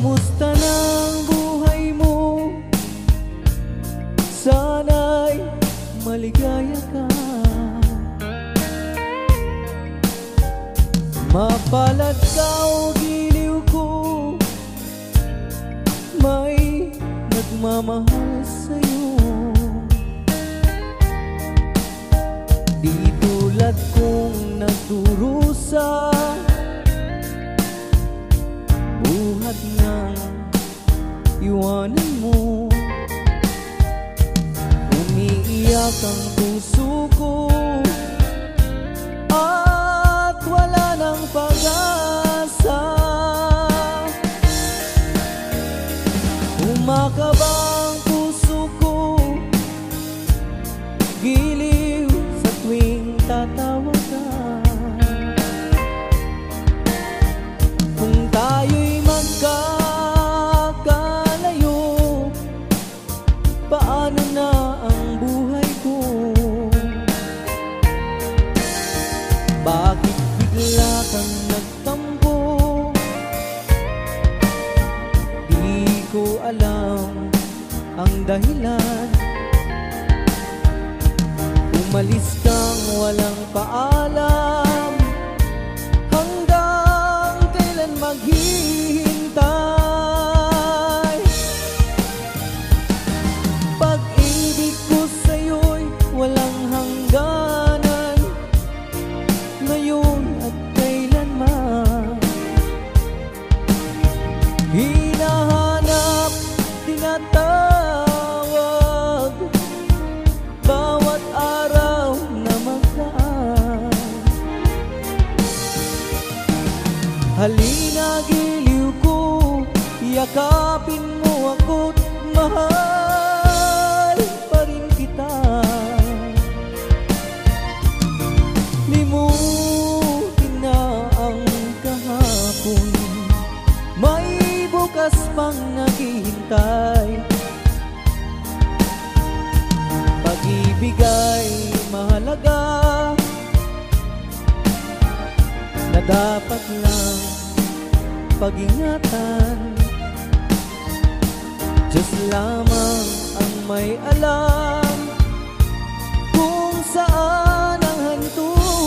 Kamusta ng buhay mo? Sana'y maligaya ka. Mapalad ka o giliw ko, may nagmamahal sa'yo. Di tulad kong nagdurusa, buhat ng iwanan mo. Umiiyak ang puso ko at wala ng pag-asa. Umakaba ang puso ko, giliw sa tuwing tatawa ka. Kung tayo'y magkakalayo, paano na ang buhay ko? Bakit bigla kang nagtampo? Di ko alam ang dahilan. Umalis kang walang paalam, hanggang kailan maghihintay? Pag-ibig ko sa'yo'y walang hangganan, ngayon at kailanman. Hinahanap, tinatawag, bawat araw na magdaan. Halina giliw ko, yakapin mo ako't mahal pa rin kita. Limutin na ang kahapon, may bukas pang naghihintay. Pag-ibig ay mahalaga, na dapat lang pag-ingatan. Diyos lamang ang may alam kung saan ang hantungan.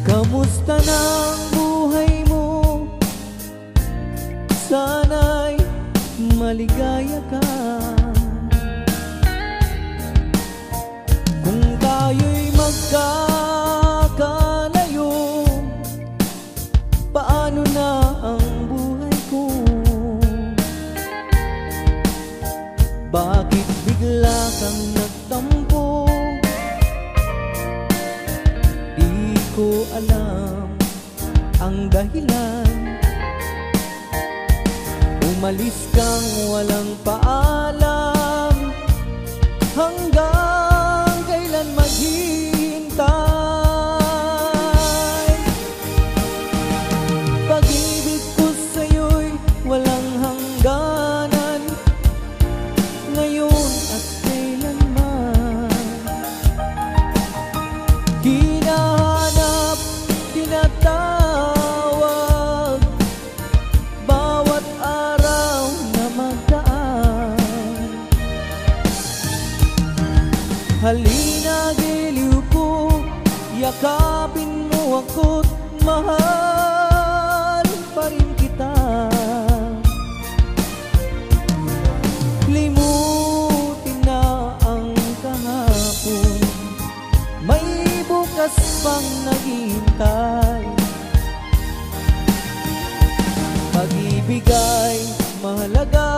Kamusta ng buhay mo? Sana'y maligaya ka. Kung tayo'y magkakalayo, paano na ang buhay ko? Bakit bigla kang nagtampo? Di ko alam ang dahilan. Umalis kang walang paalam, hanggang kailan maghihintay? Pag-ibig ko sa'yo'y walang hangganan, ngayon at kailanman. Hinahanap, tinatawag, bawat araw na magdaan. Halina giliw ko, yakapin mo ako't mahal pa rin kita. Limutin na ang kahapon, may bukas pang naghihintay. Pag-ibig ay mahalaga,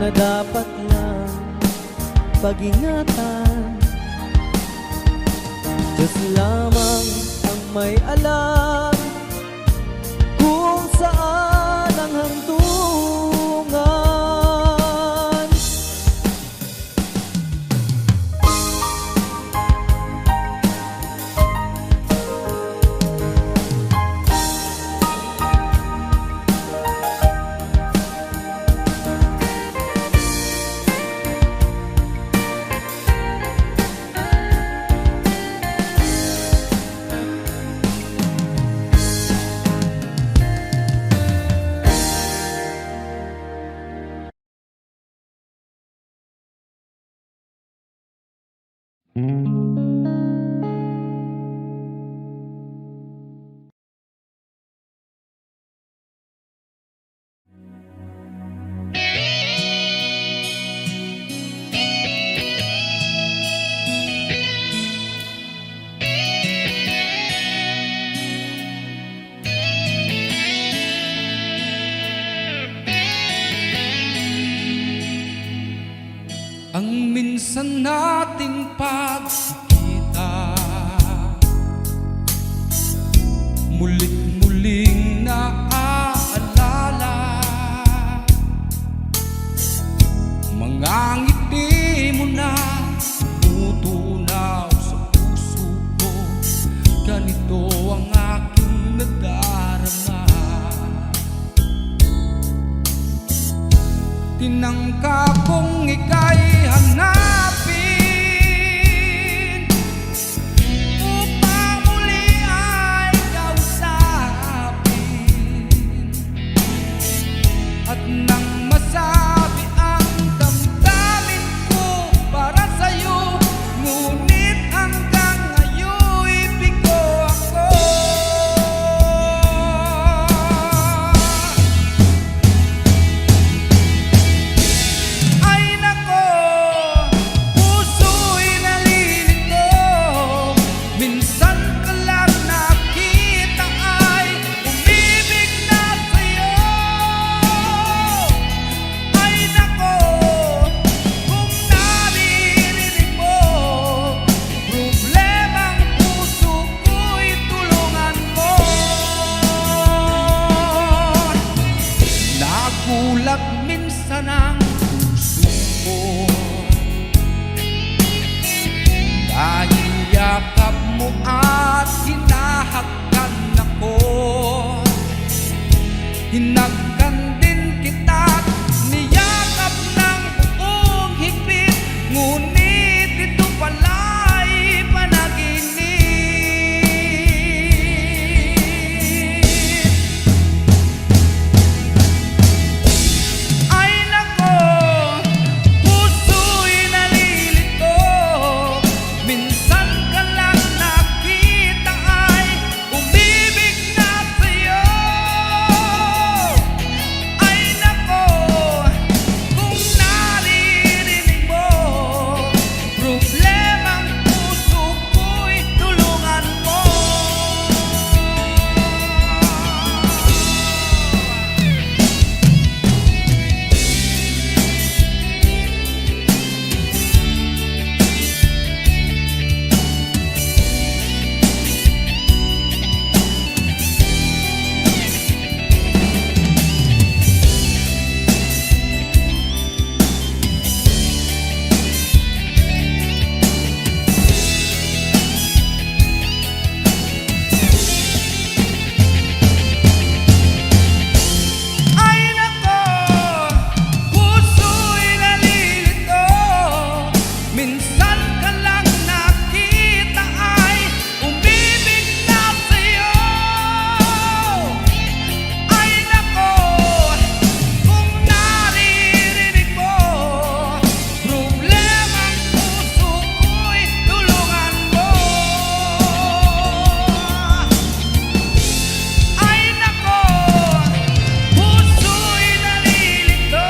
na dapat lang pag-ingatan. Diyos lamang ang may alam kung saan ang hantungan. minsan nating pagkikita, mulit-muling naaalala mga ngiti mo na tumutunaw sa puso ko. Ganito ang aking nadarama. Tinangka kong ika'y hanapin upang muli ay kausapin, at nang masabi ang damdamin ko para sa'yo, ngunit hanggang ngayon'y bigo ako. Ay nako, puso'y nalilito, minsan ka lang nakita ay umibig na sa'yo. Ay nako, kung naririnig mo problemang puso ko'y tulungan mo. Nagulat minsan ang puso ko dahil yakap mo at hinahagkan ako. Hinagkan din kita't niyakap ng buong higpit, ngunit ito pala'y panaginip. Ay nako, puso'y nalilito, minsan ka lang nakita ay umibig na sa'yo. Ay nako, kung naririnig mo problemang puso ko'y tulungan mo. Ay nako, puso'y nalilito, minsan ka lang nakita ay umibig na sa'yo. Ay nako, kung naririnig mo problemang puso ko'y tulungan mo. Ay nako, puso'y nalilito,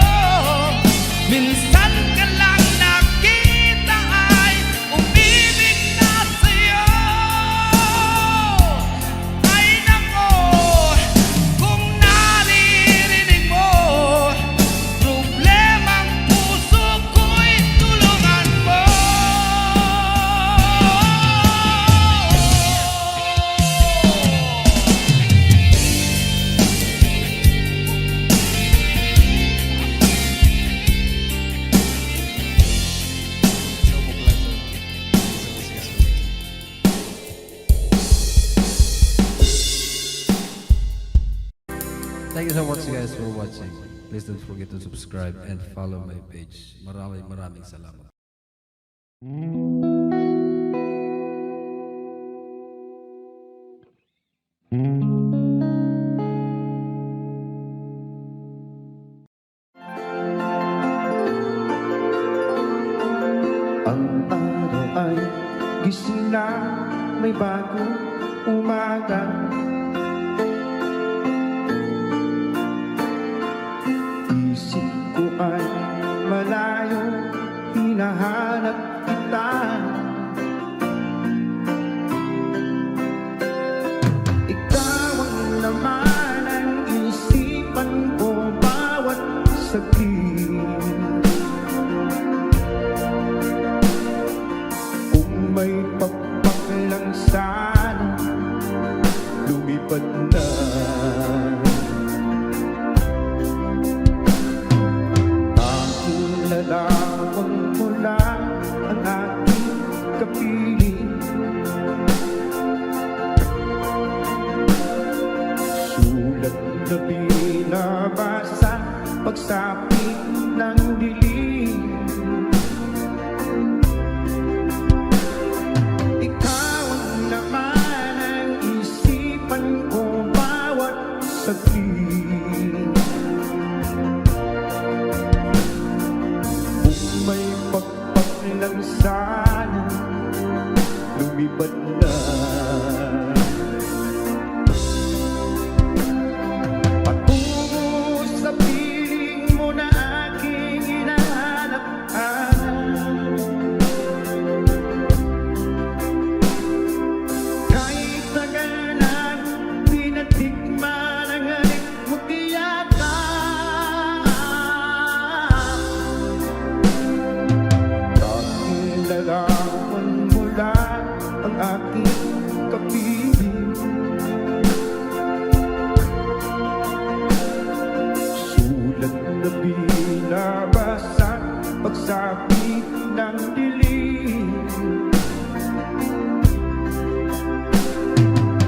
minsan ka lang nakita ay umibig na sa'yo. Ay nako, kung naririnig mo problemang puso ko'y tulungan mo. Thank you so much guys for watching. Please don't forget to subscribe and follow my page. Maraming salamat. Ang araw ay gising na, may bagong umaga. Isip ko ay malayo, hinahanap kita. Ikaw ang laman ng isipan ko bawat saglit. pagsapit ng dilim. Ikaw ang laman ng isipan ko bawat saglit. Kung may pagpag lang sana, lumipad na. Patungo sa piling mo na aking hinahanap-hanap. Kahit tagal na pinatikman ang halik mo tiyatak. Aking larawan mula ang aking kapiling. Sulat na binabasa pagsapit ng dilim.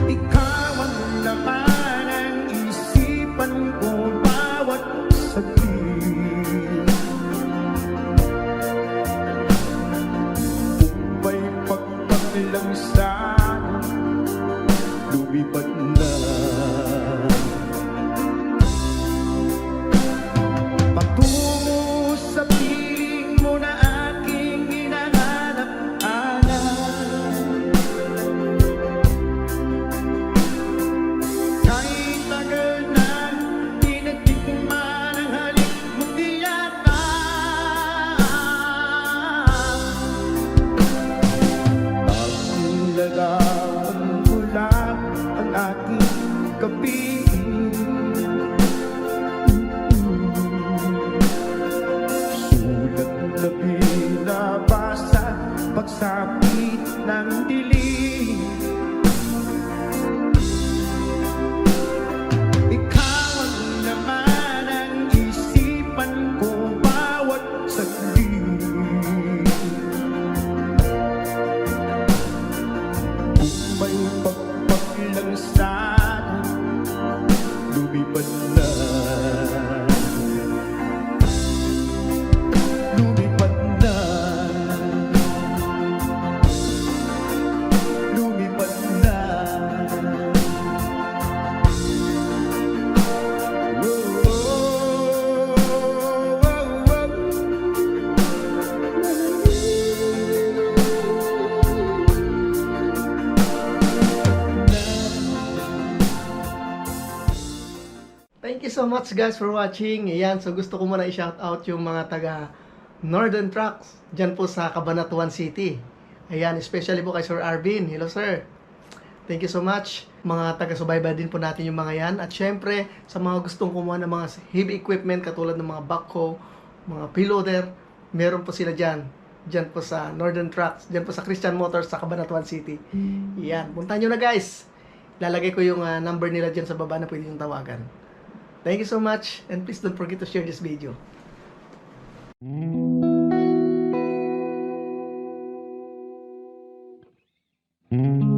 Ikaw ang laman ng isipan ko bawat saglit. Kung may pagpakilang sana, lumipad na. Patungo sa piling mo na aking hinahanap-hanap. Kahit tagal na tinatikman ang halik mo tiyatak. Aking larawan mula ang aking kapiling. Sulat na binabasa pagsapit ng dilim. Ikaw ang laman ng isipan ko bawat saglit. Kung may pagpakilang sana, lumipad na. Lumipad na. Lumipad na. Thank you so much guys for watching. Ayan, so gusto ko muna i-shout out yung mga taga Northern Trucks dyan po sa Cabanatuan City. Ayan, especially po kay Sir Arvin. Hello sir. Thank you so much. Mga taga-subaybay din po natin yung mga yan. At syempre, sa mga gustong kumuha ng mga heavy equipment katulad ng mga backhoe, mga payloader, meron po sila dyan. Dyan po sa Northern Trucks. Dyan po sa Christian Motors sa Cabanatuan City. Ayan, puntahan nyo na guys. Lalagay ko yung number nila dyan sa baba na pwede yung tawagan. Thank you so much, and please don't forget to share this video. Mm-hmm.